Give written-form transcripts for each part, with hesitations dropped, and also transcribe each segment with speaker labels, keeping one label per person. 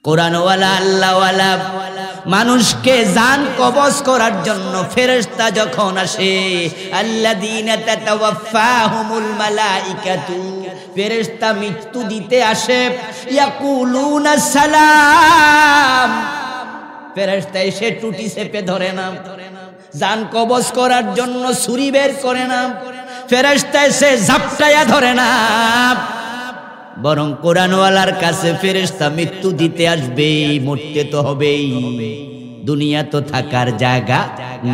Speaker 1: কোরআনওয়ালা আল্লাহওয়ালা মানুষকে জান কবজ করার জন্য ফেরেশতা যখন আসে, আল্লাযীনা তাতাওয়াফাহুমুল মালাইকাতু, ফেরেশতা মৃত্যু দিতে আসে, ইয়াকুলুনা সালাম, ফেরেশতা এসে টুটি চেপে ধরে না, জান কবজ করার জন্য ছুরি বের করে না, ফেরেশতা এসে ঝাপটায়া ধরে না, বরং কোরআনওয়ালার কাছে ফেরেশতা মৃত্যু দিতে আসবে, মরতে তো হবেই, দুনিয়া তো থাকার জায়গা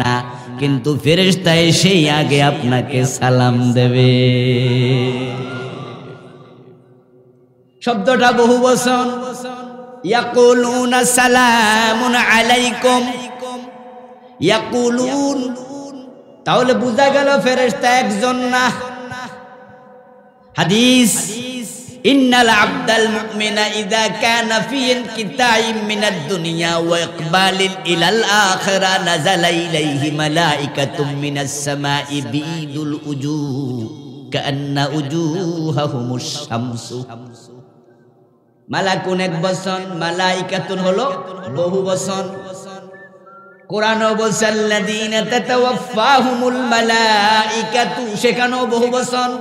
Speaker 1: না, কিন্তু ফেরেশতা এসেই আগে আপনাকে সালাম দেবে। শব্দটা বহুবচন, ইয়াকুলুনা সালামুন আলাইকুম, ইয়াকুলুন, তাহলে বুঝা গেল ফেরেশতা একজন না। হাদিস, ইন্নাল আবদাল মুমিনা ইযা কানা ফি ইনকিতাইম মিনাদ দুনিয়া ওয়া ইকবালিন ইলাল আখিরা নাযালা ইলাইহি মালাইকাতুম মিনাস সামাই বিদুল উজুহ কাআন্না উজুহাহুমুশ শামসু। মালাকুন এক বচন, মালাইকাতুন হলো বহু বচন। কোরআনও বলছে আল্লাযীনা তাতাওয়াফাহুমুল মালাইকাতু, সেখানেও বহু বচন।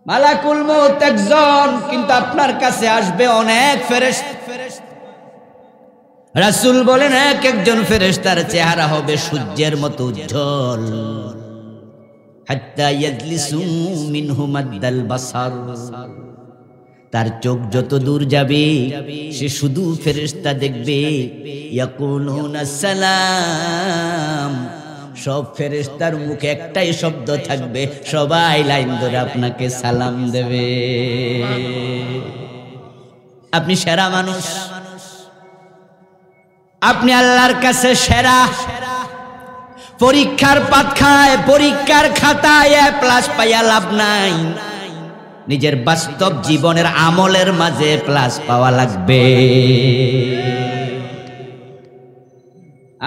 Speaker 1: মালাকুল মউত একজন, কিন্তু আপনার কাছে আসবে অনেক ফেরেশতা। রাসূল বলেন এক একজন ফেরেশতার চেহারা হবে সূর্যের মতো উজ্জ্বল, হাত্তা ইয়াজলিসু মিনহু মাদ্দাল বাসার, তার চোখ যত দূর যাবে সে শুধু ফেরেশতা দেখবে। ইয়াকুলুনা সালাম, সব ফেরেশতার মুখে একটাই শব্দ থাকবে, সবাই লাইন ধরে আপনাকে সালাম দেবে। আপনি সেরা মানুষ, আপনি আল্লাহর কাছে সেরা। পরীক্ষার পাতখায়, পরীক্ষার খাতায় প্লাস পাইয়া লাভ নাই, নিজের বাস্তব জীবনের আমলের মাঝে প্লাস পাওয়া লাগবে।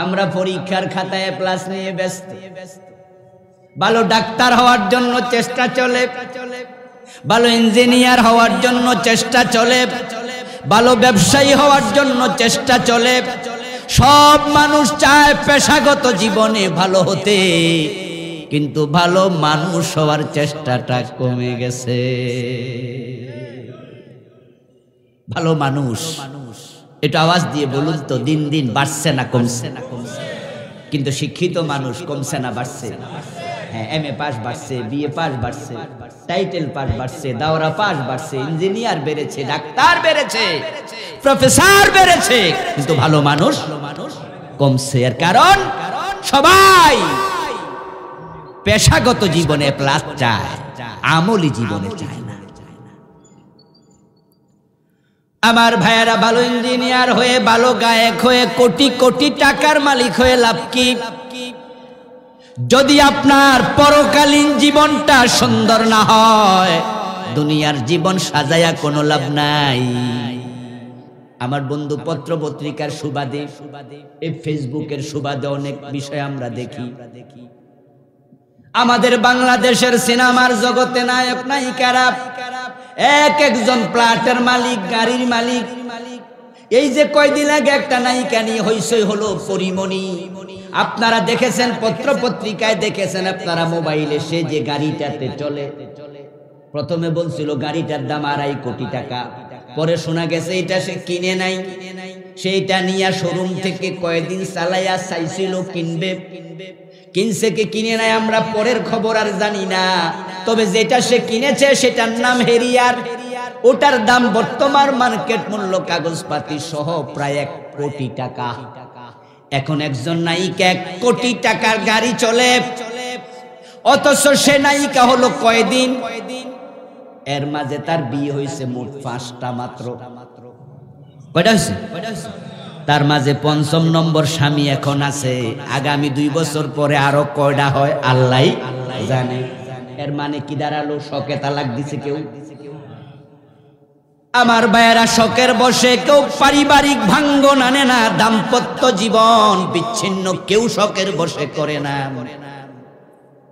Speaker 1: আমরা পরীক্ষার খাতায় প্লাস নিয়ে ব্যস্ত, ভালো ডাক্তার হওয়ার জন্য চেষ্টা চলে, ভালো ইঞ্জিনিয়ার হওয়ার জন্য চেষ্টা চলে, ভালো ব্যবসায়ী হওয়ার জন্য চেষ্টা চলে। সব মানুষ চায় পেশাগত জীবনে ভালো হতে, কিন্তু ভালো মানুষ হওয়ার চেষ্টাটা কমে গেছে। ভালো মানুষ এটা আওয়াজ দিয়ে বলুন তো, দিন দিন বাড়ছে না কমছে? কিন্তু শিক্ষিত মানুষ কমছে না বাড়ছে? হ্যাঁ, এমএ পাস বাড়ছে, বিএ পাস বাড়ছে, টাইটেল পাস বাড়ছে, দাওরা পাস বাড়ছে, ইঞ্জিনিয়ার বেড়েছে, ডাক্তার বেড়েছে, প্রফেসর বেড়েছে, কিন্তু ভালো মানুষ কমছে। এর কারণ সবাই পেশাগত জীবনে প্লাস চায়, আমলি জীবনে চায় না। আমার ভাইয়েরা, ভালো ইঞ্জিনিয়ার হয়ে, ভালো গায়ক হয়ে, কোটি কোটি টাকার মালিক হয়ে লাভ কি, যদি আপনার পরকালীন জীবনটা সুন্দর না হয়? দুনিয়ার জীবন সাজায়া কোনো লাভ নাই। আমার বন্ধু পত্র পত্রিকার সুবাদে, এই ফেসবুকের সুবাদে অনেক বিষয় আমরা দেখি। আমাদের বাংলাদেশের সিনেমার জগতে নায়ক নায়িকারা এক একজন প্লাটের মালিক, গাড়ির মালিক। এই যে কয়দিন আগে একটা নায়িকা নিয়ে হইচই হলো, পরিমণি, আপনারা দেখেছেন, পত্র পত্রিকায় দেখেছেন, আপনারা মোবাইলে, সে যে গাড়িটাতে চলে, প্রথমে বলছিল গাড়িটার দাম 2.5 কোটি টাকা, পরে শোনা গেছে এটা সে কিনে নাই, সেইটা নিয়ে শোরুম থেকে কয়েকদিন চালাইয়া চাইছিল কিনবে, কিনছে কি কিনে নাই আমরা পরের খবর আর জানি না। তবে যেটা সে কিনেছে সেটার নাম হেরিয়ার, ওটার দাম বর্তমান মার্কেট মূল্য কাগজপাতি সহ প্রায় 1 কোটি টাকা। এখন একজন নায়িকা 1 কোটি টাকার গাড়ি চলে, অথচ সে নায়িকা হলো কয়দিন, এর মাঝে তার বিয়ে হয়েছে মোট 5টা মাত্র। কয়টা হয়েছে? তার মাঝে 5ম নম্বর স্বামী এখন আছে। আগামী 2 বছর পরে আরো কয়টা হয় আল্লাহই জানে। এর মানে কি দাঁড়ালো? শখে তালাক দিছে কেউ। আমার ভাইয়েরা, শখের বসে কেউ পারিবারিক ভাঙ্গন আনে না, দাম্পত্য জীবন বিচ্ছিন্ন কেউ শখের বসে করে না।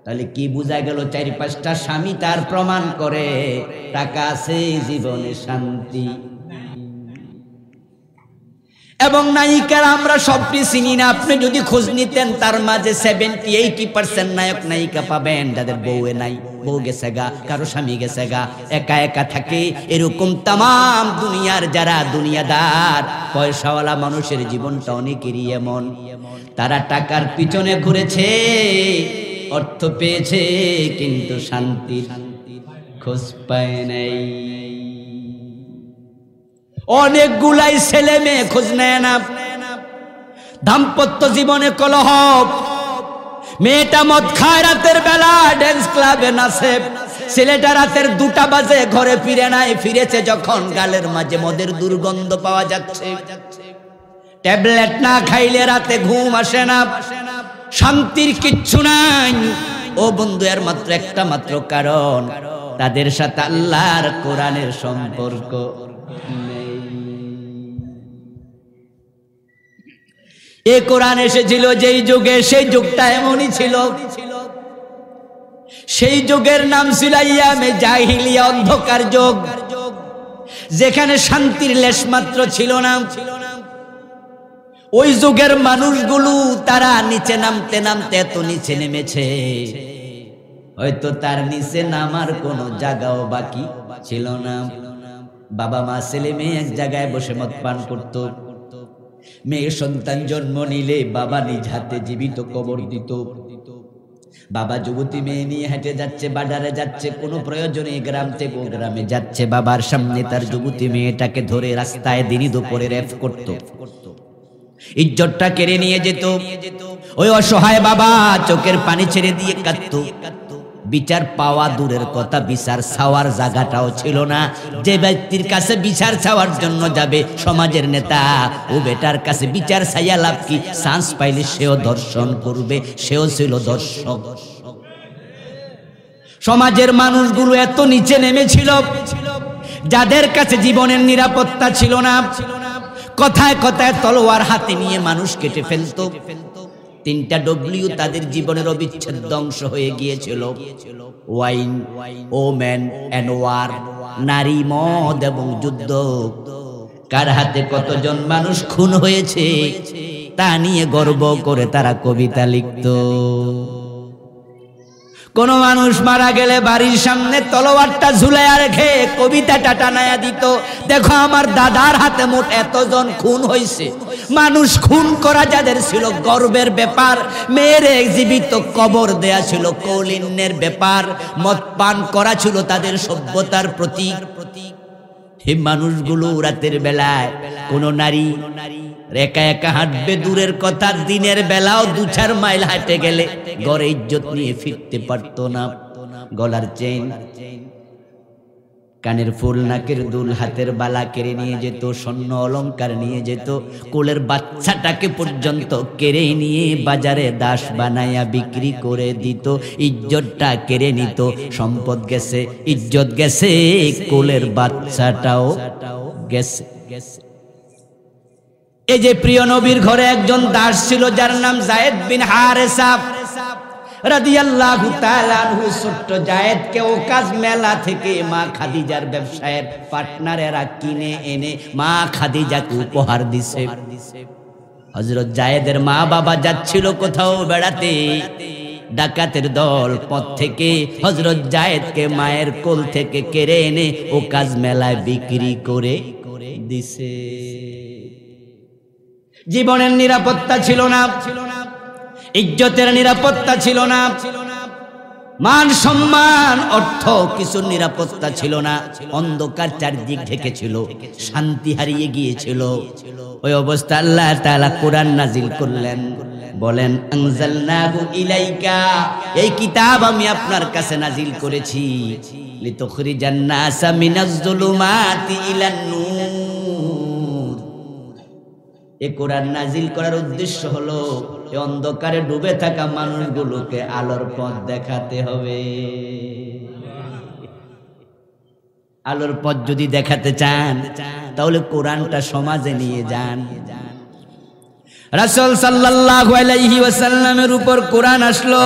Speaker 1: তাহলে কি বোঝা গেল? 4-5টা স্বামী তার প্রমাণ করে টাকা আছে জীবনে শান্তি। এবং নায়িকারা আমরা সবটি চিনি না। আপনি যদি খোঁজ নিতেন তার মাঝে 70-80% নায়ক নায়িকা পাবেন যাদের বউয়ে নাই, বউ গেছে গা, কারো স্বামী গেছে গা, একা একা থাকে। এরকম তাম দুনিয়ার যারা দুনিয়াদার পয়সাওয়ালা মানুষের জীবনটা অনেকেরই এমন। তারা টাকার পিছনে ঘুরেছে, অর্থ পেয়েছে, কিন্তু শান্তির খোঁজ পায় নাই। অনেকগুলাই ছেলে মেয়ে খোঁজ নেয় না। দাম্পত্য জীবনে কলহ, মেয়েটা মদ খায় রাতের বেলা, ড্যান্স ক্লাবে নাচে, ছেলেটা রাতের 2টা বাজে ঘরে ফিরে নাই। ফিরেছে যখন গালের মাঝে মদের দুর্গন্ধ পাওয়া যাচ্ছে। ট্যাবলেট না খাইলে রাতে ঘুম আসে না, শান্তির কিচ্ছু নাই। ও বন্ধু, এর মাত্র একটা মাত্র কারণ, তাদের সাথে আল্লাহর কোরআনের সম্পর্ক নেই। এই কোরআন এসেছিল যেই যুগে, সেই যুগটা এমনই ছিল। সেই যুগের নাম ছিল আইয়ামে জাহিলিয়া, অন্ধকার যুগ, যেখানে শান্তির লেশমাত্র ছিল না। ওই যুগের মানুষগুলো তারা নিচে নামতে নামতে এত নিচে নেমেছে, হয়তো তার নিচে নামার কোনো জায়গাও বাকি ছিল না। বাবা মা ছেলে মেয়ে এক জায়গায় বসে মদ পান করত। মেয়ে সন্তান জন্ম নিলে বাবা নিজ হাতে জীবিত কবর দিত। বাবা যুবতী মেয়ে নিয়ে হেঁটে যাচ্ছে, বাজারে যাচ্ছে, কোনো প্রয়োজনে গ্রাম থেকে ও গ্রামে যাচ্ছে, বাবার সামনে তার যুবতী মেয়েটাকে ধরে রাস্তায় দিনই দুপুরে রেপ করত, ইজ্জতটা কেড়ে নিয়ে যেত। ওই অসহায় বাবা চোখের পানি ছেড়ে দিয়ে কাঁদত। বিচার পাওয়া দূরের কথা, বিচার চাওয়ার জায়গাটাও ছিল না। যে ব্যক্তির কাছে বিচার চাওয়ার জন্য যাবে সমাজের নেতা, ও বেটার কাছে বিচার চাইয়া লাভ কি? চান্স পাইলে সেও ধর্ষণ করবে, সেও ছিল ধর্ষক। সমাজের মানুষগুলো এত নিচে নেমেছিল, যাদের কাছে জীবনের নিরাপত্তা ছিল না। কথায় কথায় তলোয়ার হাতে নিয়ে মানুষ কেটে ফেলত। 3টা ডব্লিউ তাদের জীবনের অবিচ্ছেদ্য অংশ হয়ে গিয়েছিল: ওয়াইন, ওমেন এন্ড ওয়ার, নারী, মদ এবং যুদ্ধ। কার হাতে কতজন মানুষ খুন হয়েছে তা নিয়ে গর্ব করে তারা কবিতা লিখত। কোন মানুষ মারা গেলে বাড়ির সামনে তলোয়ারটা ঝুলাইয়া রেখে কবিতাটা টানায়া দিত, দেখো আমার দাদার হাতে মোট এতজন খুন হয়েছে। মানুষ খুন করা যাদের ছিল গর্বের ব্যাপার, মেয়ের জীবিত কবর দেয়া ছিল কৌলিন্যের ব্যাপার, মদ পান করা ছিল তাদের সভ্যতার প্রতীক। এই মানুষগুলো রাতের বেলায় কোন নারী একা একা হাঁটবে দূরের কথা, দিনের বেলাও 2-4 মাইল হাঁটে গেলে ঘরে ইজ্জত নিয়ে ফিরতে পারত না। গলার চেইন, কানের ফুল, নাকের দুল, হাতের বালা কেড়ে নিয়ে যেত, স্বর্ণ অলংকার নিয়ে যেত, কোলের বাচ্চাটাকে পর্যন্ত কেড়ে নিয়ে বাজারে দাস বানাইয়া বিক্রি করে দিত। ইজ্জতটা কেড়ে নিত। সম্পদ গেছে, ইজ্জত গেছে, কোলের বাচ্চাটাও গেছে। এই যে প্রিয় নবীর ঘরে একজন দাস ছিল যার নাম যায়েদ বিন হারেসা রাদিয়াল্লাহু তাআলা আনহু। ছোট্ট যায়েদকে ওকাজ মেলা থেকে মা খাদিজার ব্যবসায়ের পার্টনারেরা কিনে এনে মা খাদিজাকে উপহার দিছে। হযরত যায়েদের মা বাবা যাচ্ছিল কোথাও বেড়াতে, ডাকাতের দল পথ থেকে হযরত যায়েদকে মায়ের কোল থেকে কেড়ে এনে ওকাজ মেলায় বিক্রি করে দিছে। জীবনের নিরাপত্তা ছিল না, ইজ্জতের নিরাপত্তা ছিল না, মান সম্মান অর্থ কিছুর নিরাপত্তা ছিল না। অন্ধকার চারদিক ঢেকেছিল, শান্তি হারিয়ে গিয়েছিল। ওই অবস্থা আল্লাহ তাআলা কোরআন নাজিল করলেন, বলেন আনজালনাহু ইলাইকা, এই কিতাব আমি আপনার কাছে নাজিল করেছি, লিতুখরিজান নাসা মিনাজ যুলুমাতি ইলান নূর। এই কোরআন নাজিল করার উদ্দেশ্য হলো এই অন্ধকারে ডুবে থাকা মানুষগুলোকে আলোর পথ দেখাতে হবে। আলোর পথ যদি দেখাতে চান তাহলে কোরআনটা সমাজে নিয়ে যান। রাসূল সাল্লাল্লাহু আলাইহি ওয়াসাল্লামের উপর কোরআন আসলো,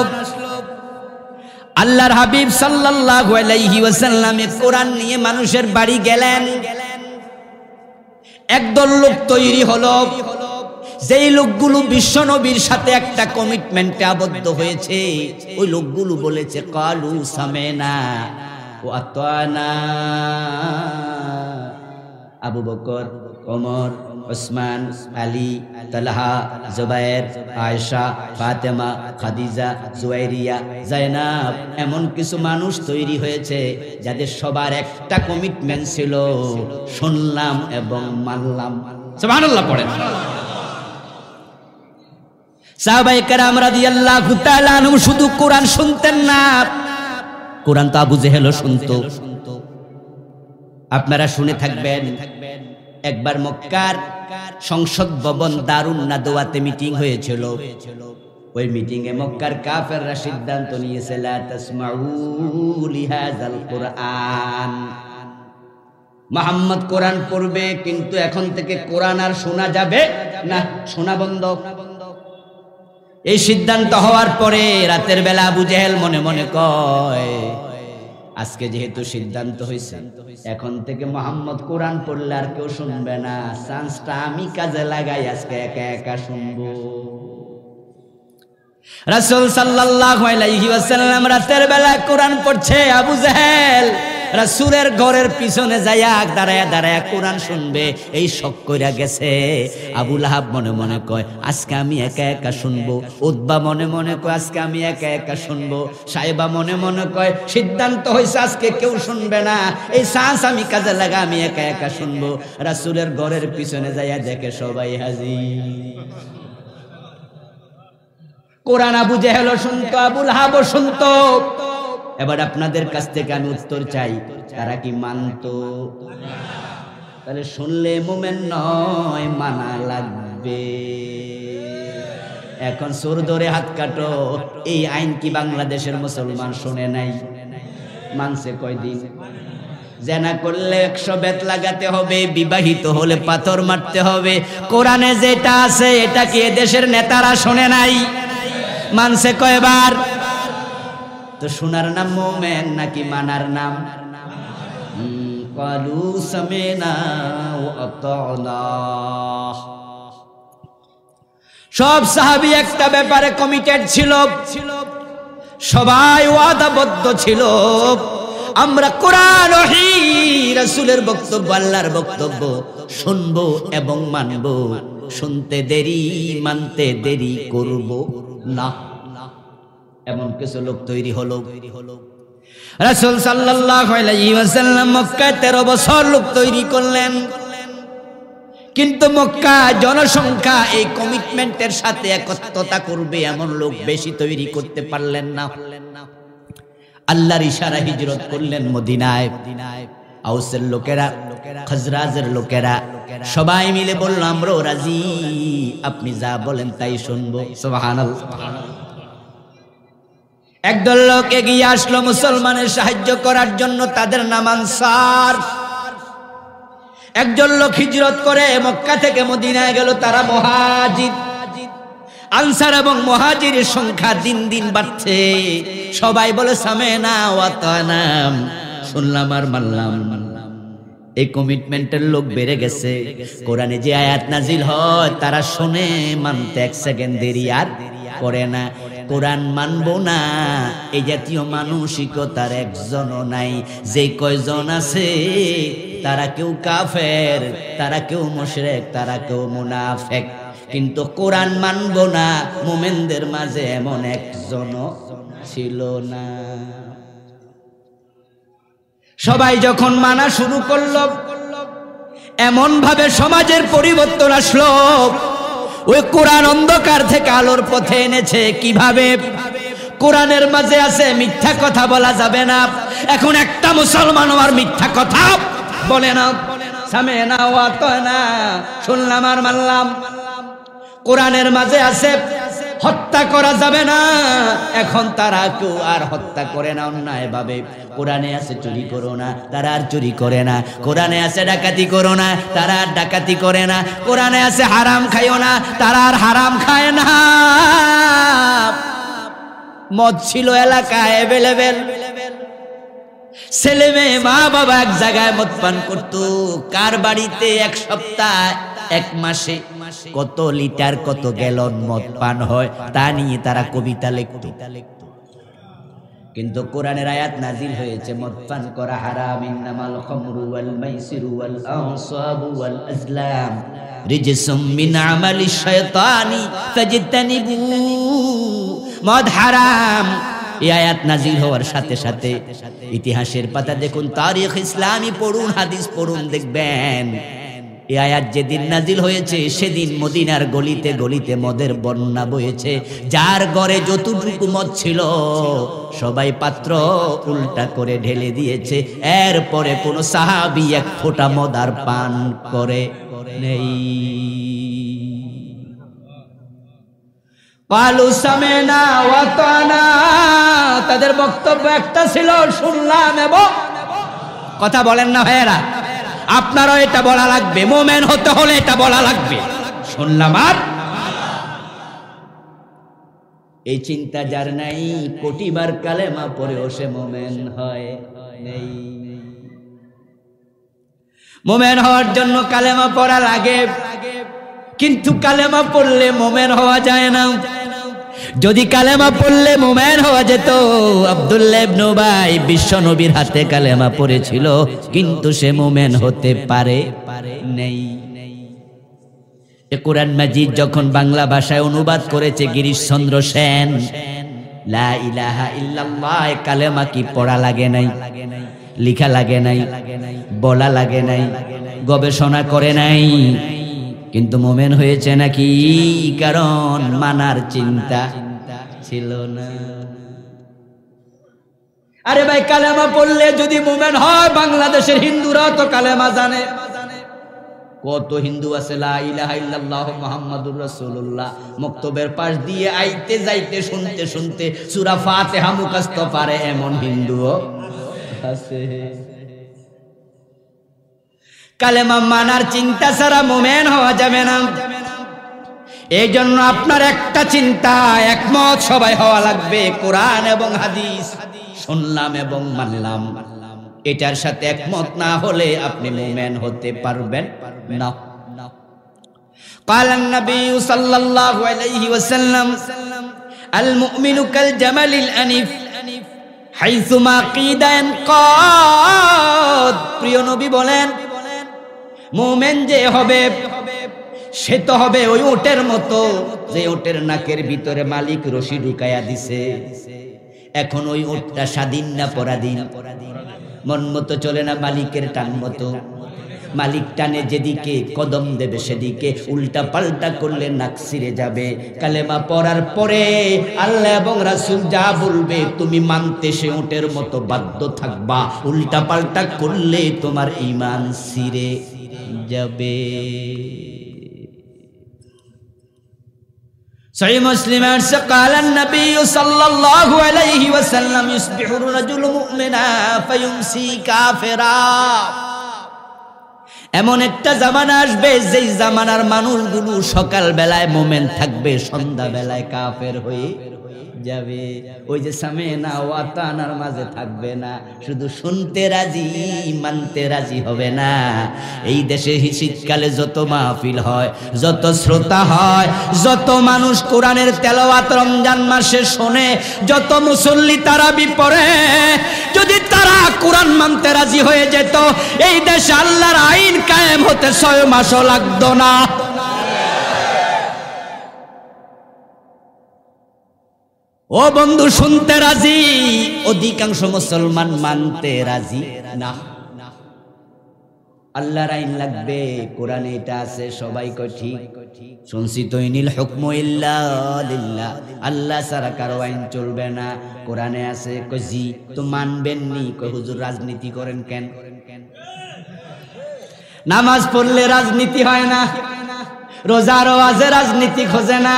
Speaker 1: আল্লাহর হাবিব সাল্লাল্লাহু আলাইহি ওয়াসাল্লাম কোরআন নিয়ে মানুষের বাড়ি গেলেন। একদল লোক তৈরি হলো, যেই লোকগুলো বিশ্বনবীর সাথে একটা কমিটমেন্টে আবদ্ধ হয়েছে। ওই লোকগুলো বলেছে কালু সামেনা ও আতানা। আবু বকর, ওমর, ওসমান, আলী, তালহা, জুবায়ের, আয়েশা, ফাতেমা, খাদিজা, জুয়াইরিয়া, জায়নাব, এমন কিছু মানুষ তৈরি হয়েছে যাদের সবার একটা কমিটমেন্ট ছিল, শুনলাম এবং মানলাম। সুবহানাল্লাহ পড়েন। সাহাবায়ে কেরাম রাদিয়াল্লাহু তাআলা আনহুম শুধু কোরআন শুনতেন না, কোরআন তো আবু জেহেলও শুনতো। আপনারা শুনে থাকবেন, একবার মক্কার সংসদ ভবন দারুন নাদওয়াতে মিটিং হয়েছিল। ওই মিটিং এ মক্কার কাফেররা সিদ্ধান্ত নিয়েছে লা তাসমাউ লিহাযাল কুরআন, মুহাম্মদ কোরআন পড়বে, কিন্তু এখন থেকে কোরআন আর শোনা যাবে না, শোনা বন্ধ। এই সিদ্ধান্ত হওয়ার পরে রাতের বেলা আবু জেহেল মনে মনে কয়, আজকে যেহেতু সিদ্ধান্ত হয়েছে, এখন থেকে মুহাম্মদ কোরআন পড়লে আর কেউ শুনবে না, চান্সটা আমি কাজে লাগাই, আজকে একা একা শুনবো। রাসূল সাল্লাল্লাহু আলাইহি ওয়াসাল্লাম রাতের বেলা কোরআন পড়ছে, আবু জেহেল রাসূলের ঘরের পিছনে যাইয়া দাঁড়ায়া দাঁড়ায়া কোরআন শুনবে এই শখ কইরা গেছে। আবু লাহাব মনে মনে কয়, আজকে আমি একা একা শুনবো। উতবা মনে মনে কয়, আজকে আমি একা একা শুনবো। সাইবা মনে মনে কয়, সিদ্ধান্ত হয়েছে আজকে কেউ শুনবে না, এই চান্স আমি কাজে লাগা, আমি একা একা শুনবো। রাসূলের ঘরের পিছনে যাইয়া দেখে সবাই হাজির। কোরআন আবু জেহেলও শুনতো, আবু লাহাবও শুনতো। এবার আপনাদের কাছ থেকে আমি উত্তর চাই, তারা কি মানতো? তাহলে শুনলে মোমেন নয়, মানা লাগবে। এখন সুর ধরে হাত কাটো, এই আইন কি বাংলাদেশের মুসলমান শুনে নাই? মানছে কয়দিন? জেনা করলে 100 বেত লাগাতে হবে, বিবাহিত হলে পাথর মারতে হবে। কোরআনে যেটা আছে এটা কি এদেশের নেতারা শুনে নাই? মানছে কয়বার? তো শোনার নাম মোমেন নাকি মানার নাম? কালু সামিনা ওয়া আতানা। সব সাহাবী একটা ব্যাপারে কমিটেড ছিল, সবাই ওয়াদাবদ্ধ ছিল, আমরা কোরআন ওহী রাসূলের বক্তব্য, আল্লাহর বক্তব্য শুনবো এবং মানবো। শুনতে দেরি, মানতে দেরি করব না। এমন কিছু লোক তৈরি হলো। রাসূল সাল্লাল্লাহু আলাইহি ওয়াসাল্লাম মক্কায় 13 বছর লোক তৈরি করলেন, কিন্তু মক্কা জনসংখ্যা এই কমিটমেন্টের সাথে একত্রতা করবে এমন লোক বেশি তৈরি করতে পারলেন না। আল্লাহর ইশারা হিজরত করলেন মদিনায়। আউসের লোকেরা, খাজরাজের লোকেরা সবাই মিলে বলল, আমরাও রাজি, আপনি যা বলেন তাই শুনবো। সুবহানাল্লাহ। একদল লোক এগিয়ে আসলো মুসলমানের সাহায্য করার জন্য, তাদের নাম আনসার। একজন লোক হিজরত করে মক্কা থেকে মদিনায় গেল, তারা মুহাজির। আনসার এবং মুহাজিরের সংখ্যা দিন দিন বাড়ছে। সবাই বলে সামেনা ওয়া আতানা, শুনলাম আর মানলাম। এই কমিটমেন্টের লোক বেড়ে গেছে। কোরআনে যে আয়াত নাজিল হয় তারা শুনে, মানতে 1 সেকেন্ড দেরি আর করে না। কোরআন মানবো না এই জাতীয় মানসিকতার একজনও নাই। যে কয়জন আছে তারা কেউ কাফের, তারা কেউ মুশরিক, তারা কেউ মুনাফিক, কিন্তু কোরআন মানবো না মুমিনদের মাঝে এমন একজনও ছিল না। সবাই যখন মানা শুরু করলো, এমন ভাবে সমাজের পরিবর্তন আসলো। ওই কোরআন অন্ধকার থেকে আলোর পথে এনেছে। কিভাবে? কোরআনের মাঝে আছে মিথ্যা কথা বলা যাবে না। এখন একটা মুসলমান আর মিথ্যা কথা বলে না। সামেনা ওয়া আতানা, শুনলাম আর মানলাম। কোরআনের মাঝে আছে হত্যা করা যাবে না। এখন তারা কেউ আর হত্যা করে না অন্যায় ভাবে। কোরআনে আছে চুরি করো না, তারা আর চুরি করে না। কোরআনে আছে ডাকাতি করো না, তারা আর ডাকাতি করে না। কোরআনে আছে হারাম খাইও না, তারা আর হারাম খায় না। মদ ছিল এলাকায় অ্যাভেলেবেল, ছেলে মেয়ে মা বাবা এক জায়গায় মদ পান করতো। কার বাড়িতে এক সপ্তাহ এক মাসে কত লিটার কত গ্যালন মদ পান হয় তা নিয়ে তারা কবিতা লিখতো। কিন্তু কোরআনের আয়াত নাজিল হয়েছে মদ পান করা হারাম। ইন্নামাল খামরু ওয়াল মাইসিরু ওয়াল আনসাবু ওয়াল আজলাম রিজসুম মিন আমালিশ শায়তানি ফাজতানিবু। মদ হারাম। এই আয়াত নাজিল হওয়ার সাথে সাথে ইতিহাসের পাতা দেখুন, তারিখ ইসলামী পড়ুন, হাদিস পড়ুন, দেখবেন এই আয়াত যেদিন নাজিল হয়েছে সেদিন মদিনার গলিতে গলিতে মদের বন্যা বয়েছে। যার ঘরে যতটুকু মদ ছিল সবাই পাত্র উল্টা করে ঢেলে দিয়েছে। এরপরে কোন সাহাবী এক ফোঁটা মদ আর পান করে নেই। কালু সামেনা ওয়া তানা, তাদের বক্তব্য একটা ছিল, শুনলাম এবং কথা বলেন না ভাইয়েরা, আপনারও এটা বলা লাগবে, মুমিন হতে হলে এটা বলা লাগবে, শুনলাম আর। এই চিন্তা যার নাই কোটিবার কালেমা পড়েও সে মুমিন হয় নেই। মুমিন হওয়ার জন্য কালেমা পড়া লাগে, কিন্তু কালেমা পড়লে মুমিন হওয়া যায় না। যদি কালেমা পড়লে মুমিন হওয়া যেত, আব্দুল্লাহ ইবনে উবাই বিশ্ব নবীর হাতে কালেমা পড়েছিল, কিন্তু সে মুমিন হতে পারে নাই। এ কোরআন মাজিদ যখন বাংলা ভাষায় অনুবাদ করেছে গিরিশচন্দ্র সেন, লা ইলাহা ইল্লাল্লাহ কালেমা কি পড়া লাগে নাই, লেখা লাগে নাই, বলা লাগে নাই, গবেষণা করে নাই, কিন্তু মুমিন হয়েছে নাকি? কারণ মানার চিন্তা ছিল না। আরে ভাই, কালেমা পড়লে যদি মুমিন হয়, বাংলাদেশের হিন্দুরা তো কালেমা জানে। কত হিন্দু আছে লা ইলাহা ইল্লাল্লাহু মুহাম্মাদুর রাসূলুল্লাহ মক্তবের পাশ দিয়ে আইতে যাইতে শুনতে শুনতে সূরা ফাতিহা মুখস্থ পারে এমন হিন্দুও আছে। কালেমা মানার চিন্তা ছাড়া মুমিন হওয়া যাবে না। এই জন্য আপনার একটা চিন্তা, একমত সবাই হওয়া লাগবে, কোরআন এবং হাদিস শুনলাম এবং মানলাম, এটার সাথে একমত না হলে আপনি মুমিন হতে পারবেন না। قال النبي صلى الله عليه وسلم المؤمن كالجمل الأنيف حيثما قيد ينقاد। প্রিয় নবী বলেন, মুমিন যে হবে সে তো হবে ওই উটের মতো, যে উটের নাকের ভিতরে মালিক রশি ঢুকাইয়া দিছে। এখন ওই উটটা স্বাধীন না পরাধীন? মন মতো চলে না, মালিকের টান মতো। মালিক টানে যেদিকে কদম দেবে সেদিকে, উল্টা পাল্টা করলে নাক ছিঁড়ে যাবে। কালেমা পড়ার পরে আল্লাহ এবং রাসূল যা বলবে তুমি মানতে সে উটের মতো বাধ্য থাকবা, উল্টা পাল্টা করলে তোমার ঈমান ছিঁড়ে যাবে। সহিহ মুসলিমের সে কালান নবী সাল্লাল্লাহু আলাইহি ওয়াসাল্লাম ইসবিহুর রাজুলু মুমিনা ফায়ুমসি কাফিরা। এমন একটা জামানা আসবে যেই জামানার মানুষগুলো সকাল বেলায় মুমিন থাকবে, সন্ধ্যা বেলায় কাফের হয়ে যাবে। ওই যে সামেনা ওয়া তানার মাঝে থাকবে না, শুধু শুনতে রাজি মানতে রাজি হবে না। এই দেশে শীতকালে যত মাহফিল হয়, যত শ্রোতা হয়, যত মানুষ কোরআনের তেলাওয়াত রমজান মাসে শোনে, যত মুসল্লি তারাবি পড়ে, যদি তারা কোরআন মানতে রাজি হয়ে যেত, এই দেশে আল্লাহর আইন কায়েম হতে 6 মাসও লাগতো না। ও বন্ধু, শুনতে রাজি, অধিকাংশ মুসলমান মানতে রাজি না। আল্লাহর আইন লাগবে, কোরআনে এটা আছে, সবাই কয় ঠিক শুনছি তো, ইনিল হুকমু ইল্লা লিল্লাহ, আল্লাহ ছাড়া কারো আইন চলবে না, কোরআনে আছে। কয় জি, তো মানবেন নি? কয় হুজুর রাজনীতি করেন কেন? নামাজ পড়লে রাজনীতি হয় না, রোজার ওয়াজে রাজনীতি খোঁজে না,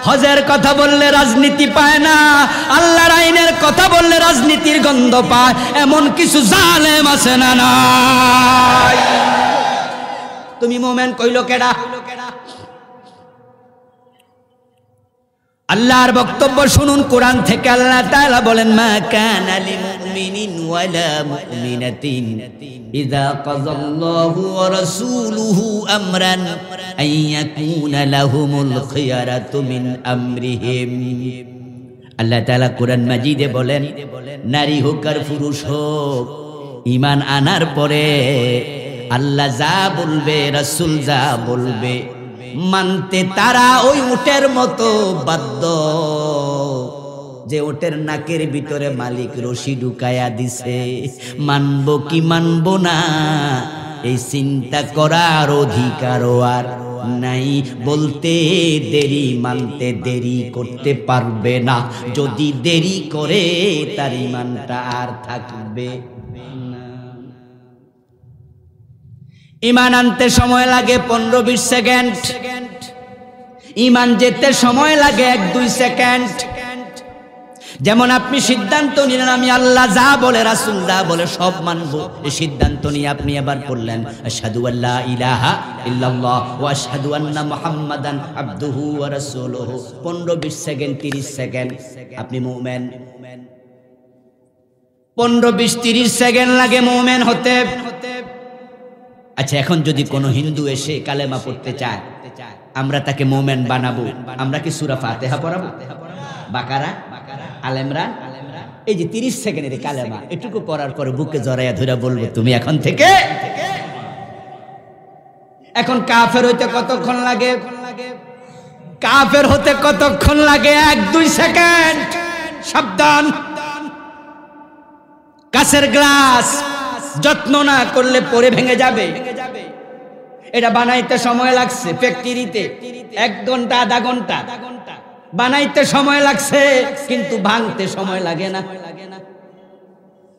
Speaker 1: হজের কথা বললে রাজনীতি পায় না, আল্লাহর আইনের কথা বললে রাজনীতির গন্ধ পায়। এমন কিছু জালেম আছে না নাই? তুমি মুমিন কইলো কেডা? আল্লাহর বক্তব্য শুনুন কোরআন থেকে। আল্লাহ তাআলা বলেন, মা কানা লিল মুমিনিন ওয়ালা মুমিনাতিন ইযা কাযাল্লাহু ওয়া রাসূলুহু আমরান আইয়াকুনা লাহুমুল খিয়ারাতু মিন আমরিহিম। আল্লাহ তাআলা কোরআন মাজিদে বলেন, নারী হোক আর পুরুষ হোক, ঈমান আনার পরে আল্লাহ যা বলবে, রাসূল যা বলবে, মানতে তারা ওই উটের মতো বাধ্য যে ওটের নাকের ভিতরে মালিক রশি ঢুকায়া দিছে। মানবো কি মানবো না এই চিন্তা করার অধিকারও আর নাই। বলতে দেরি, মানতে দেরি করতে পারবে না। যদি দেরি করে তার ঈমানটা আর থাকবে না। ঈমান আনতে সময় লাগে 15-20 সেকেন্ড, ঈমান যেতে সময় লাগে 1-2 সেকেন্ড। যেমন আপনি সিদ্ধান্ত নিলেন আমি আল্লাহ যা বলে, রাসূল যা বলে সব মানবো, এই সিদ্ধান্ত নিয়ে আপনি এবার পড়লেন আশহাদু আল্লা ইলাহা ইল্লাল্লাহ ওয়া আশহাদু আন্না মুহাম্মাদান আবদুহু ওয়া রাসূলুহু। 15-20 সেকেন্ড, 30 সেকেন্ড, আপনি মুমিন। 15-20-30 সেকেন্ড লাগে মুমিন হতে। আচ্ছা, এখন যদি কোনো হিন্দু এসে কালেমা পড়তে চায়, আমরা তাকে মুমিন বানাবো, আমরা কি সূরা ফাতিহা পড়াবো? বাকারা, আলে ইমরান, এই যে 30 সেকেন্ডের কালেমা, এটুকু পড়ার পরে বুকে জড়াইয়া ধরে বলবো তুমি এখন থেকে। এখন কাফের হইতে কতক্ষণ লাগে? কাফের হতে কতক্ষণ লাগে? 1-2 সেকেন্ড। সাবধান, কাচের গ্লাস যত্ন না করলে পরে ভেঙে যাবে। এটা বানাইতে সময় লাগছে ফ্যাক্টরিতে 1 ঘন্টা, আধা ঘন্টা বানাইতে সময় লাগছে, কিন্তু ভাঙতে সময় লাগে না।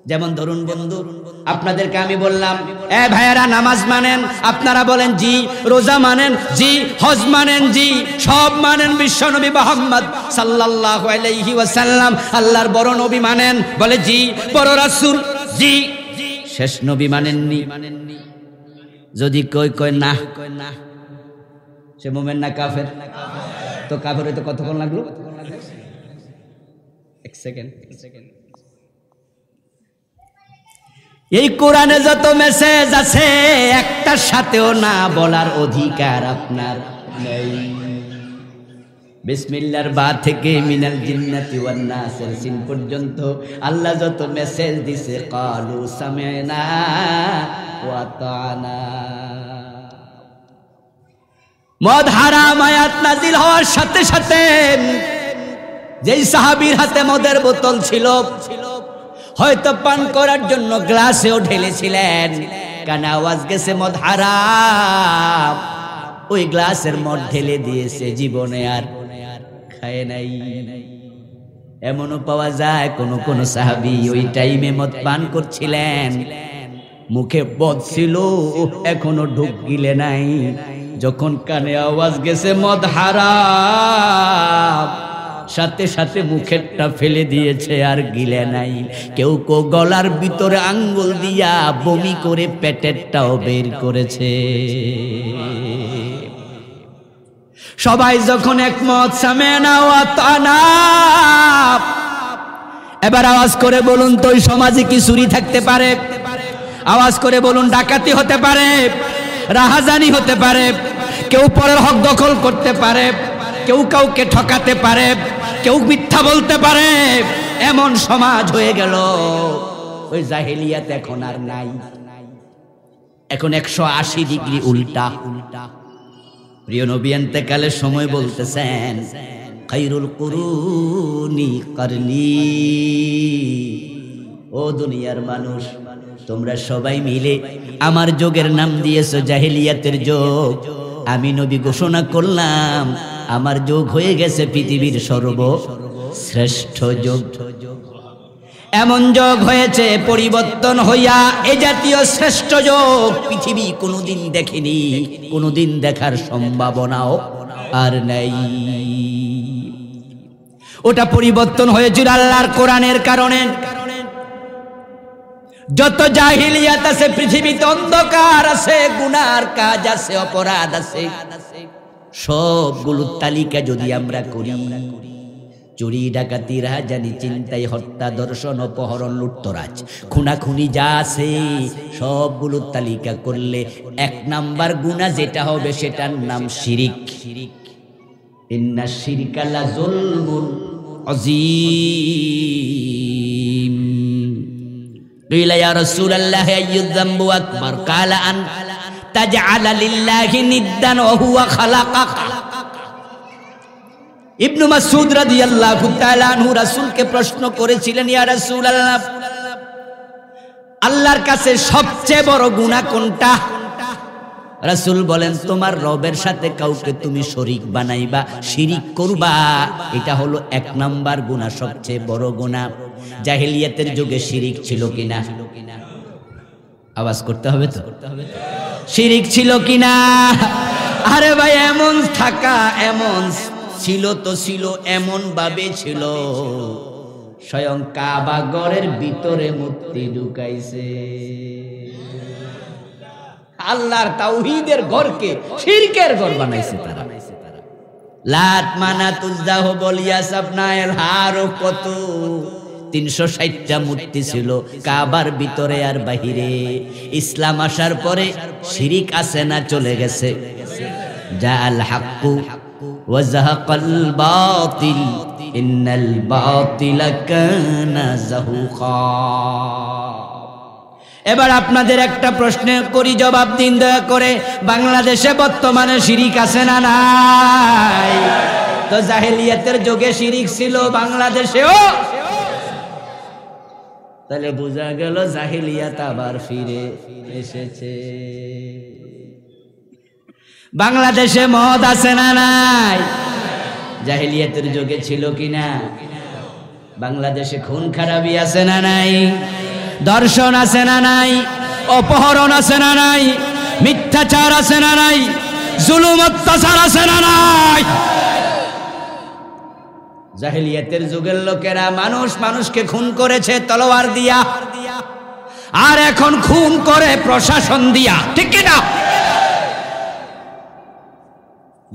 Speaker 1: যেমন ধরুন বন্ধু, আপনাদেরকে আমি বললাম এ ভাইয়েরা নামাজ মানেন, আপনারা বলেন জি। রোজা মানেন জি। হজ মানেন জি। সব মানেন বিশ্বনবী মুহাম্মদ সাল্লাল্লাহু আলাইহি ওয়াসাল্লাম আল্লাহর বড় নবী মানেন, বলে জি। বড় রাসূল জি। শেষ নবী মানেননি। যদি কই না, সে মুমিন না কাফের? তো কাফের হইতে কতক্ষণ লাগলো? 1 সেকেন্ড। এই কোরআনে যত মেসেজ আছে একটার সাথেও না বলার অধিকার আপনার নেই। বিসমিল্লাহর বা থেকে মিনাল জিন্নাতি ওয়ান নাসের সিন পর্যন্ত আল্লাহ যত মেসেজ দিছে, ক্বালু সামি'না ওয়া আতা'না। মদ হারাম আয়াত নাজিল হওয়ার সাথে সাথে যেই সাহাবীর হাতে মদের বোতল ছিল, হয়তো পান করার জন্য গ্লাসেও ঢেলেছিলেন, কানে আওয়াজ গেছে মদ হারাম, ওই গ্লাসের মদ ঢেলে দিয়েছে, জীবনে আর খায় নাই। এমনও পাওয়া যায় কোন কোন সাহাবী ওই টাইমে মদ পান করছিলেন, মুখে মদ ছিল, এখনো ঢুক গিলে নাই। যখন কানে আওয়াজ গেছে মদ হারাম, সাথে সাথে মুখেরটা ফেলে দিয়েছে, আর গিলে নাই। কেউ কেউ গলার ভিতরে আঙ্গুল দিয়া বমি করে পেটেরটাও বের করেছে। সবাই যখন একমত সামি'না ওয়া আতা'না, এবার আওয়াজ করে বলুন তো ওই সমাজে কি চুরি থাকতে পারে? আওয়াজ করে বলুন ডাকাতি হতে পারে, রাহাজানি হতে পারে, কেউ পরের হক দখল করতে পারে, কেউ কাউকে ঠকাতে পারে, কেউ মিথ্যা বলতে পারে। এমন সমাজ হয়ে গেল। ওই জাহেলিয়াত এখন আর নাই। এখন 180 ডিগ্রি উল্টা। প্রিয় নবী ইন্তেকালের সময় বলতেছেন, খায়রুল কুরুনি করনি। ও দুনিয়ার মানুষ, তোমরা সবাই মিলে আমার যুগের নাম দিয়েছো জাহেলিয়াতের যুগ। আমি নবী ঘোষণা করলাম আমার যুগ হয়ে গেছে পৃথিবীর সর্বশ্রেষ্ঠ যুগ। এমন যুগ হয়েছে পরিবর্তন হইয়া এ জাতীয় শ্রেষ্ঠ যুগ পৃথিবী কোনোদিন দেখেনি, কোনোদিন দেখার সম্ভাবনাও আর নাই। ওটা পরিবর্তন হয়েছিল আল্লাহর কোরআনের কারণে। যত জাহিলিয়াত আছে পৃথিবীতে, অন্ধকার আছে, গুনার কাজ আছে, অপরাধ আছে, সবগুলোর তালিকা যদি আমরা করি, চুরি ডাকাতি রাহাজানি চিন্তাই হত্যা দর্শন অপহরণ লুটতরাজ খুনাখুনি যা আছে সবগুলোর তালিকা করলে 1 নাম্বার গুনাহ যেটা হবে সেটার নাম শিরিক। ইন্না শিরকা লা যুলমুন আযীম। قيل يا رسول الله أي الذنب أكبر قال أن تجعل لله ندا وهو خلقك। ইবনে মাসউদ রাদিয়াল্লাহু তাআলা আনহু রাসূলকে প্রশ্ন করেছিলেন, ইয়া রাসূলুল্লাহ, আল্লাহর কাছে সবচেয়ে বড় গুনাহ কোনটা? রাসূল বলেন, তোমার রবের সাথে কাউকে তুমি শরীক বানাইবা, শিরিক করবা, এটা হলো 1 নাম্বার গুনাহ, সবচেয়ে বড় গুনাহ। জাহেলিয়াতের যুগে শিরিক ছিল কিনা? আওয়াজ করতে হবে তো। শিরিক ছিল কিনা? আরে ভাই, এমন থাকা, এমন ছিল তো ছিল, এমন ভাবে ছিল স্বয়ং কাবা ঘরের ভিতরে মূর্তি ঢুকাইছে। আল্লাহর তাওহীদের ঘরকে শিরকের ঘর বানাইছে তারা। লাত মানাত উজ্জা হুবল ইয়াসাব নাইল হারও কত 360টা মূর্তি ছিল কাবার ভিতরে আর বাহিরে। ইসলাম আসার পরে শিরিক আছে না চলে গেছে? জাআল হাক্কু ওয়া যাহাকাল বাতিল ইন্নাল বাতিলা কানা যাহুকা। এবার আপনাদের একটা প্রশ্ন করি, জবাব দিন দয়া করে। বাংলাদেশে বর্তমানে শিরিক আছে না নাই? তো জাহেলিয়াতের যুগে শিরিক ছিল বাংলাদেশেও, তাহলে বোঝা গেল জাহেলিয়াত আবার ফিরে এসেছে। বাংলাদেশে মদ আছে না নাই? জাহেলিয়াতের যুগে ছিল কিনা? বাংলাদেশে খুন খারাপি আছে না নাই? দর্শন আছে না নাই? অপহরণ আছে না নাই? মিথ্যাচার আছে না নাই? জুলুম অত্যাচার আছে না নাই? জাহেলিয়াতের যুগের লোকেরা মানুষকে খুন করেছে তলোয়ার দিয়া, আর এখন খুন করে প্রশাসন দিয়া, ঠিক কি না?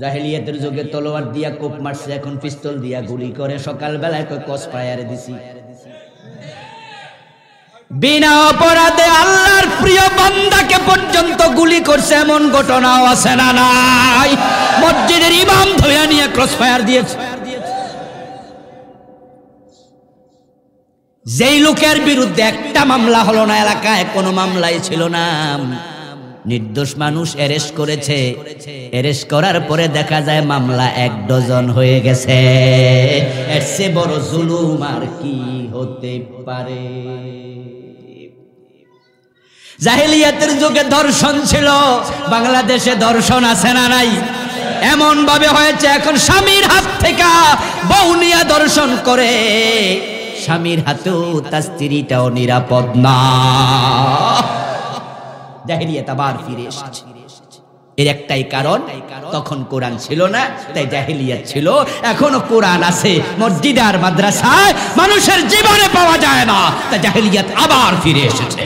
Speaker 1: জাহেলিয়াতের যুগে তলোয়ার দিয়া কোপ মারছে, এখন পিস্তল দিয়া গুলি করে। সকালবেলায় ক্রস ফায়ারে দিছি। বিনা অপরাধে আল্লাহর প্রিয় বান্দাকে পর্যন্ত গুলি করছে, এমন ঘটনাও আছে না নাই? মসজিদের ইমাম ধরে নিয়ে ক্রস ফায়ার দিয়েছে। যেই লোকের বিরুদ্ধে একটা মামলা হলো না, এলাকায় কোনো মামলাই ছিল না, নির্দোষ মানুষ অ্যারেস্ট করেছে। অ্যারেস্ট করার পরে দেখা যায় মামলা 1 ডজন হয়ে গেছে। এর চেয়ে বড় জুলুম আর কি হতে পারে? জাহেলিয়াতের যুগে দর্শন ছিল, বাংলাদেশে দর্শন আছে না নাই? এমন ভাবে হয়েছে এখন স্বামীর হাত থেকে বউ নিয়ে দর্শন করে, স্বামীর হাতেও তার স্ত্রীটাও নিরাপদ না। জাহেলিয়াত আবার ফিরে এসেছে। এর একটাই কারণ, তখন কোরআন ছিল না, তাই জাহেলিয়াত ছিল। এখনো কোরআন আছে, মসজিদে আর মাদ্রাসায় মানুষের জীবনে পাওয়া যায় না, তাই জাহেলিয়াত আবার ফিরে এসেছে।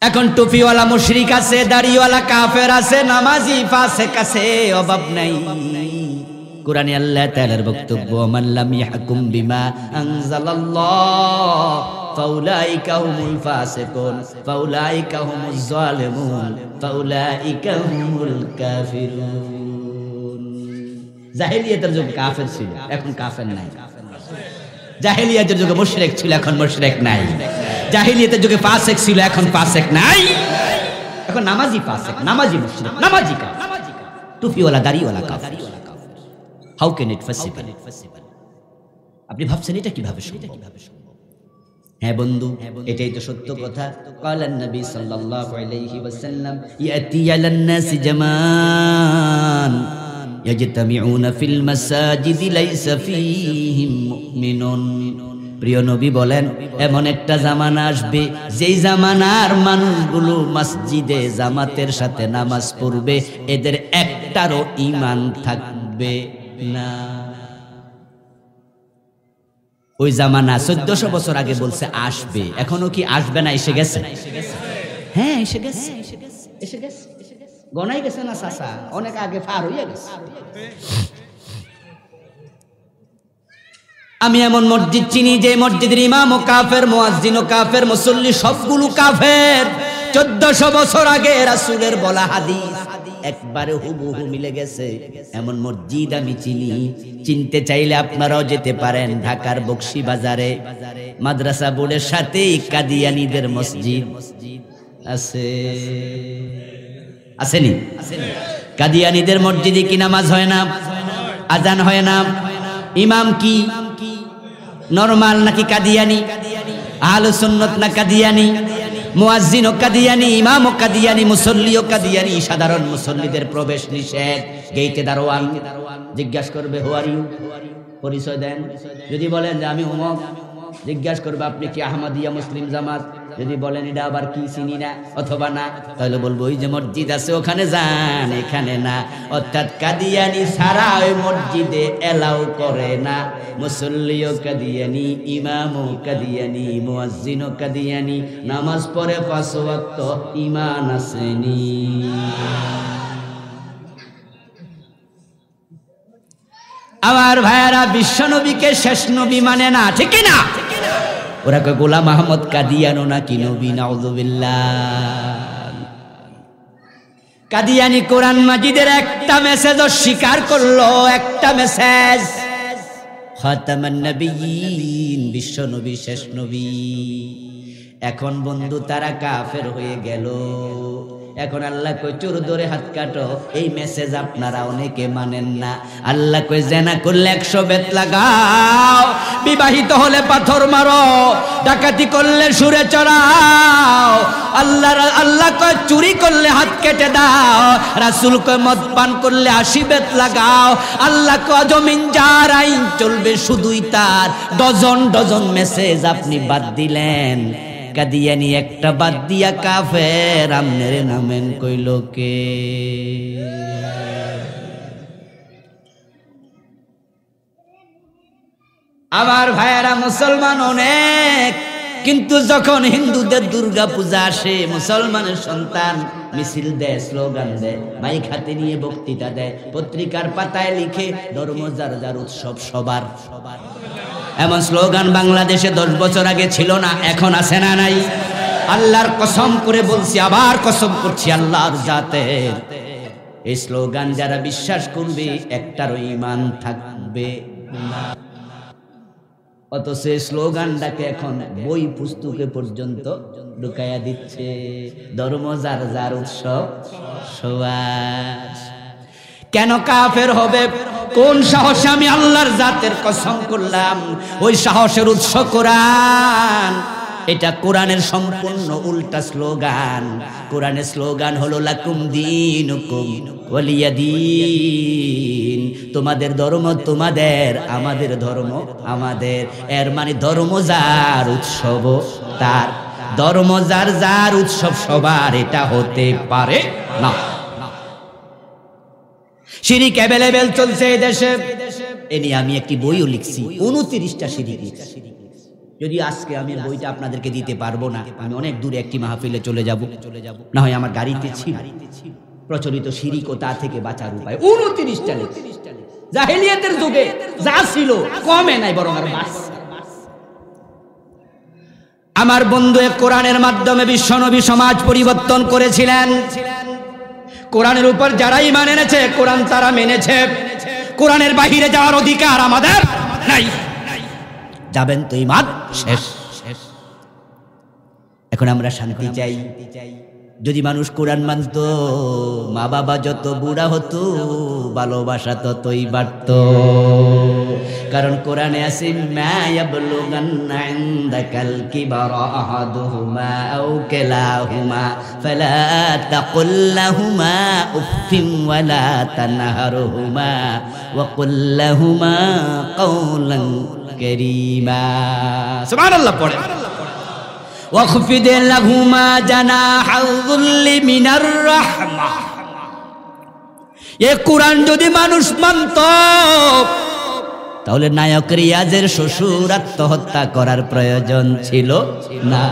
Speaker 1: এখন টুপিওয়ালা মুশরিক আছে, দাড়িওয়ালা কাফের আছে, নামাজি ফাসিক আছে, অভাব নাই। কোরআনে আল্লাহ তাআলার বক্তব্য, মান লাম ইয়াহকুম বিমা আনজালাল্লাহ ফাউলাইকা হুমুল ফাসিকুন ফাউলাইকা হুমুজ জালিমুন ফাউলাইকা হুমুল কাফিরুন। জাহেলিয়াতের যুগে কাফের ছিল, এখন কাফের নাই। জাহেলিয়াতের যুগে মুশরিক ছিল, এখন মুশরিক নাই। জাহেলিয়াতের যুগে ফাসিক ছিল, এখন ফাসিক নাই। এখন নামাজি ফাসিক, নামাজি মুশরিক, নামাজি কাফের, টুপিওয়ালা দাড়িওয়ালা কাফের। How can it possible? আপনি ভাবছেন এটা কিভাবে সম্ভব? হ্যাঁ বন্ধু, এটাই তো সত্য কথা। কালান নবী সাল্লাল্লাহু আলাইহি ওয়াসাল্লাম, ইয়াতি আলান নাস জামান ইয়াজতামিউনা ফিল মাসাজিদি লাইসা ফীহিম মুমিনুন। প্রিয় নবী বলেন, এমন একটা জামানা আসবে যেই জামানার মানুষগুলো মসজিদে জামাতের সাথে নামাজ পড়বে, এদের একটারও ঈমান থাকবে না। ওই জামানা 1400 বছর আগে বলছে আসবে, এখনো কি আসবে না? এসে গেছে। হ্যাঁ, এসে গেছে। গনাই গেছে না চাচা, অনেক আগে পার হইয়া গেছে। আমি এমন মসজিদ চিনি যে মসজিদের ইমাম ও কাফের, মুয়াজ্জিন ও কাফের, মুসল্লি সবগুলো কাফের। 1400 বছর আগে রাসূলের বলা হাদিস একবারে হুবহু মিলে গেছে। এমন মসজিদ আমি চিনি। চিনতে চাইলে আপনারাও যেতে পারেন ঢাকার বকশীবাজারে মাদ্রাসা বোর্ডের সাথেই কাদিয়ানীদের মসজিদ আছে। আসেনি? কাদিয়ানীদের মসজিদে কি নামাজ হয় না, আজান হয় না? ইমাম কি নরমাল নাকি কাদিয়ানী? আহলে সুন্নাত না কাদিয়ানী? মুয়াজ্জিন ও কাদিয়ানী, ইমাম ও কাদিয়ানী, মুসল্লি ও কাদিয়ানী। সাধারণ মুসল্লিদের প্রবেশ নিষেধ। গেইটে দারোয়ান জিজ্ঞাসা করবে হু আর ইউ, পরিচয় দেন। যদি বলেন যে আমি উমক, জিজ্ঞাসা করবে আপনি কি আহমদিয়া মুসলিম জামাত। যদি বলেন এটা আবার কি চিনি না অথবা না, তাহলে বলবো ওই যে মসজিদ আছে ওখানে যান, এখানে না। অর্থাৎ কাদিয়ানী ছাড়া ওই মসজিদে এলাও করে না। মুসল্লিও কাদিয়ানী, ইমামও কাদিয়ানী, মুয়াজ্জিনও কাদিয়ানী, নামাজ পড়ে 5 ওয়াক্ত, ঈমান আসেনি। আমার ভাইয়ারা বিশ্ব নবীকে শেষ নবী মানে না, ঠিক না? ওরা কয় গোলাম আহমদ কাদিয়ানো নাকি নবী, নাউযুবিল্লাহ। কাদিয়ানী কোরআন মাজিদের একটা মেসেজ অস্বীকার করলো, একটা মেসেজ। খাতামান নবিয়্যিন, বিশ্ব নবী, শেষ নবী। এখন বন্ধু তারা কাফের হয়ে গেল। এখন আল্লাহ কই চোর ধরে হাত কাটো, এই মেসেজ আপনারা অনেকে মানেন না। আল্লাহ কই জেনা করলে 100 বেত লাগাও, বিবাহিত হলে পাথর মারো, ডাকাতি করলে সুরে চড়াও। আল্লাহ কই চুরি করলে হাত কেটে দাও, রাসূল কই মদ পান করলে 80 বেত লাগাও। আল্লাহ কই জমিন যার আইন চলবে শুধুই তার। ডজন ডজন মেসেজ আপনি বাদ দিলেন, কাদিয়ানী একটা বাদ দিয়া কাফের। আমনেরে নামেন কইল কে? আমার ভাইয়েরা মুসলমান অনেক, কিন্তু যখন হিন্দুদের দুর্গা পূজা আসে, মুসলমানের সন্তান মিছিল দেয়, স্লোগান দেয়, মাইক হাতে নিয়ে বক্তৃতা দেয়, পত্রিকার পাতায় লিখে ধর্ম যার যার, উৎসব সবার। এমন স্লোগান বাংলাদেশে 10 বছর আগে ছিল না, এখন আছে না নাই? আল্লাহর কসম করে বলছি, আবার কসম করছি আল্লাহর জাতের, এই স্লোগান যারা বিশ্বাস করবে একটারও ঈমান থাকবে না। অথচ এই স্লোগানটাকে এখন বই পুস্তকে পর্যন্ত ঢুকাইয়া দিচ্ছে। ধর্ম যার যার, উৎসব সবার। কেন কাফের হবে? কোন সাহসে? আমি আল্লাহর জাতের কসম করলাম, ওই সাহসের উৎস কোরআন। এটা কোরআনের সম্পূর্ণ উল্টা স্লোগান। কোরআনের স্লোগান হলো লাকুম দীনুকুম ওয়ালিয়া দীন, তোমাদের ধর্ম তোমাদের, আমাদের ধর্ম আমাদের। এর মানে ধর্ম যার, উৎসব তার। ধর্ম যার যার, উৎসব সবার, এটা হতে পারে না। শিরিক অ্যাভেলেবেল চলছে এই দেশে। এ নিয়ে আমি একটি বইও লিখছি, 29টা শিরিক। যদি আজকে আমি বইটা আপনাদেরকে দিতে পারবো না, আমি অনেক দূরে একটি মাহফিলে চলে যাব, না হয় আমার গাড়িতে ছিল প্রচলিত শিরিক ও তা থেকে বাঁচার উপায়। 29টা লিখছি। জাহেলিয়াতের যুগে যা ছিল কমে নাই, বরং আর বাড়ছে। আমার বন্ধু কোরআনের মাধ্যমে বিশ্বনবী সমাজ পরিবর্তন করেছিলেন। কোরআনের উপর যারা ঈমান এনেছে, কোরআন তারা মেনেছে। কোরআনের বাহিরে যাওয়ার অধিকার আমাদের নাই। যাবেন তো ঈমান শেষ। এখন আমরা শান্তি চাই। যদি মানুষ কোরআন মানত, মা বাবা যত বুড়া হতো, ভালোবাসা ততই বাড়ত। কারণ কোরআনে আছে মা ইয়াবলুগান্না ইনদাকাল কিবারা আহাদুহুমা আও কিলাহুমা ফালা তাকুল লাহুমা উফফিন ওয়ালা তানহারহুমা ওয়া কুল লাহুমা কাওলান কারীমা। সুবহানাল্লাহ পড়ে। ওয়াখফিদ লাহুমা জানাহাল যুল্লি মিনার রাহমা। এই কোরআন যদি মানুষ মানত, তাহলে নায়ক রিয়াজের শ্বশুর আত্মহত্যা করার প্রয়োজন ছিল না।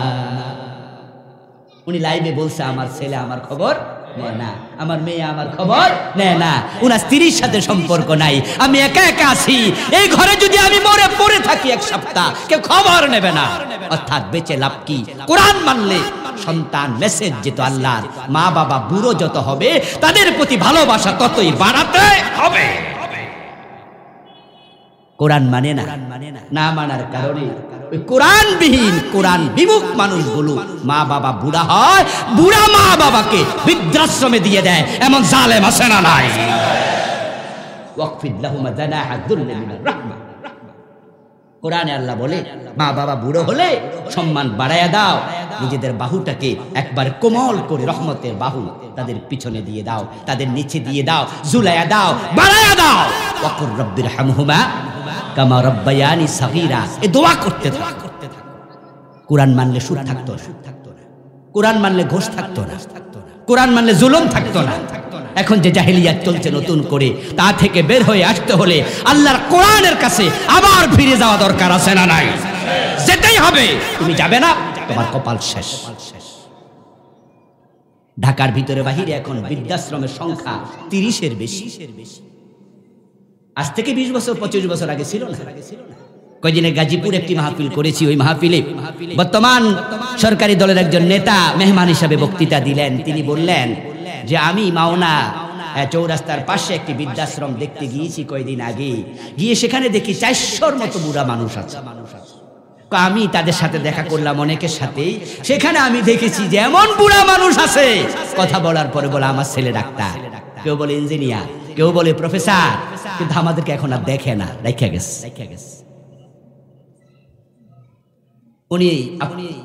Speaker 1: উনি লাইভে বলছে আমার ছেলে আমার খবর নেয় না। আমার মেয়ে আমার খবর নেয় না, উনার স্ত্রীর সাথে সম্পর্ক নাই, আমি একা একা আছি, এই ঘরে যদি আমি মরে পড়ে থাকি এক সপ্তাহ কেউ খবর নেবে না। অর্থাৎ বেঁচে লাভ কি? কোরআন মানলে সন্তান মেসেজ যেত আল্লাহর, মা বাবা বুড়ো যত হবে তাদের প্রতি ভালোবাসা ততই বাড়াতে হবে। কোরআন মানে না, না মানার কারণে ওই কোরআনবিহীন কোরআন বিমুখ মানুষগুলো মা বাবা বুড়া হয়, বুড়া মা বাবাকে বৃদ্ধাশ্রমে দিয়ে দেয়, এমন জালেম আছে না নাই? ওয়াকফিদ লাহুমা জানাহা যুল্লি মিনার রাহমা। কোরআনে আল্লাহ বলে মা বাবা বুড়ো হলে সম্মান বাড়ায়া দাও, নিজেদের বাহুটাকে একবার কোমল করে রহমতের বাহু তাদের পিছনে দিয়ে দাও, তাদের নিচে দিয়ে দাও, ঝুলাইয়া দাও, বাড়ায়া দাও। ওয়াকুর রব্বির হামহুমা কামা রব্বায়ানি সাগীরা, এই দোয়া করতে থাকো। কোরআন মানলে সুদ থাকতো না, কোরআন মানলে ঘোষ থাকতো না, কোরআন মানলে জুলুম থাকতো না। এখন যে জাহেলিয়াত চলছে নতুন করে, তা থেকে বের হয়ে আসতে হলে আল্লাহর কোরআনের কাছে আবার ফিরে যাওয়া দরকার আছে না নাই? যেতেই হবে। তুমি যাবে না, তোমার কপাল শেষ। ঢাকার ভিতরে বাহিরে এখন বৃদ্ধাশ্রমের সংখ্যা 30-এর বেশি। আজ থেকে 20 বছর 25 বছর আগে ছিল না। কয়দিনে গাজীপুর একটি মাহফিল করেছি, ওই মাহফিলে বর্তমান সরকারি দলের একজন নেতা মেহমান হিসাবে বক্তৃতা দিলেন। তিনি বললেন যে আমি মাওনা চৌরাস্তার পাশে একটি বৃদ্ধাশ্রম দেখতে গিয়েছি কয়দিন আগে, গিয়ে সেখানে দেখি 400-র মতো বুড়া মানুষ আছে। আমি তাদের সাথে দেখা করলাম অনেকের সাথেই, সেখানে আমি দেখেছি যে এমন বুড়া মানুষ আছে, কথা বলার পরে বলে আমার ছেলে ডাক্তার, কেউ বলে ইঞ্জিনিয়ার, কেউ বলে প্রফেসর, কিন্তু আমাদেরকে এখন আর দেখে না, রেখে গেছে। উনি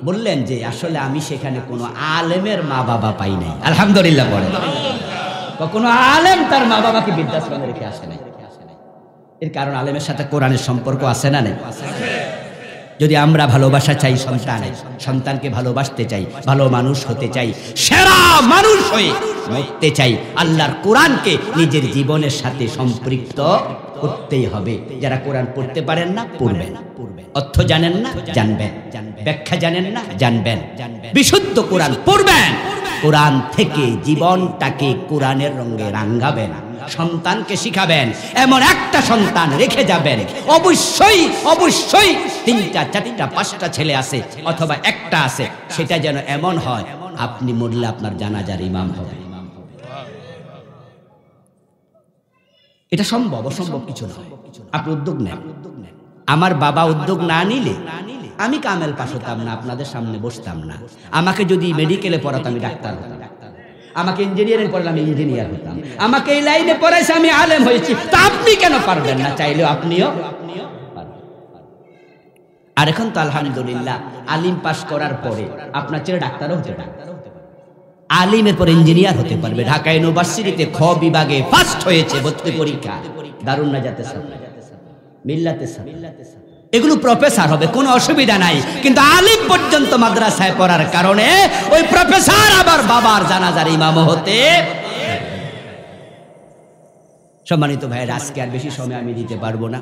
Speaker 1: বললেন যে আসলে আমি সেখানে কোনো আলেমের মা বাবা পাই নাই। আলহামদুলিল্লাহ বলেন, কোনো আলেম তার মা বাবাকে বৃদ্ধাশ্রমে রেখে আসে নাই। এর কারণ আলেমের সাথে কোরআনের সম্পর্ক আছে না নেই? যদি আমরা ভালোবাসা চাই সন্তানকে ভালোবাসতে চাই, ভালো মানুষ হতে চাই, সেরা মানুষ হয়ে মরতে চাই, আল্লাহর কোরআনকে নিজের জীবনের সাথে সম্পৃক্ত করতেই হবে। যারা কোরআন পড়তে পারেন না পড়বেন, অর্থ জানেন না জানবেন, ব্যাখ্যা জানেন না জানবেন, বিশুদ্ধ কোরআন পড়বেন, কোরআন থেকে জীবনটাকে কোরআনের রঙে রাঙাবেন, সন্তানকে শিখাবেন, এমন একটা সন্তান রেখে যাবেন। অবশ্যই অবশ্যই 3টা 4টা 5টা ছেলে আছে অথবা একটা আছে, সেটা যেন এমন হয় আপনি মরলে আপনার জানাজার ইমাম হবে। এটা সম্ভব, অসম্ভব কিছু নয়। আপনি উদ্যোগ নেন। আমার বাবা উদ্যোগ না নিলে আমি কামেল পাশ হতাম না, আপনাদের সামনে বসতাম না। আমাকে যদি মেডিকেলে পড়াতো আমি ডাক্তার হতাম, আমাকে ইঞ্জিনিয়ারিং পড়ালে আমি ইঞ্জিনিয়ার হতাম, আমাকে এই লাইনে পড়াইছে আমি আলেম হয়েছি। তা আপনি কেন পারবেন না? চাইলেও আপনিও পারবেন। আর এখন তো আলহামদুলিল্লাহ আলিম পাশ করার পরে আপনার ছেলে ডাক্তারও হতে পারে, আলিমের পর ইঞ্জিনিয়ার হতে পারবে। ঢাকা ইউনিভার্সিটিতে খ বিভাগে ফার্স্ট হয়েছে ভর্তি পরীক্ষা, দারুন নাজাতে মিল্লাতে এগুলো প্রফেসর হবে, কোনো অসুবিধা নাই। কিন্তু আলিম পর্যন্ত মাদ্রাসায় পড়ার কারণে ওই প্রফেসর আবার বাবার জানাজার ইমাম হতে। সম্মানিত ভাইয়েরা, আজকে আর বেশি সময় আমি দিতে পারবো না।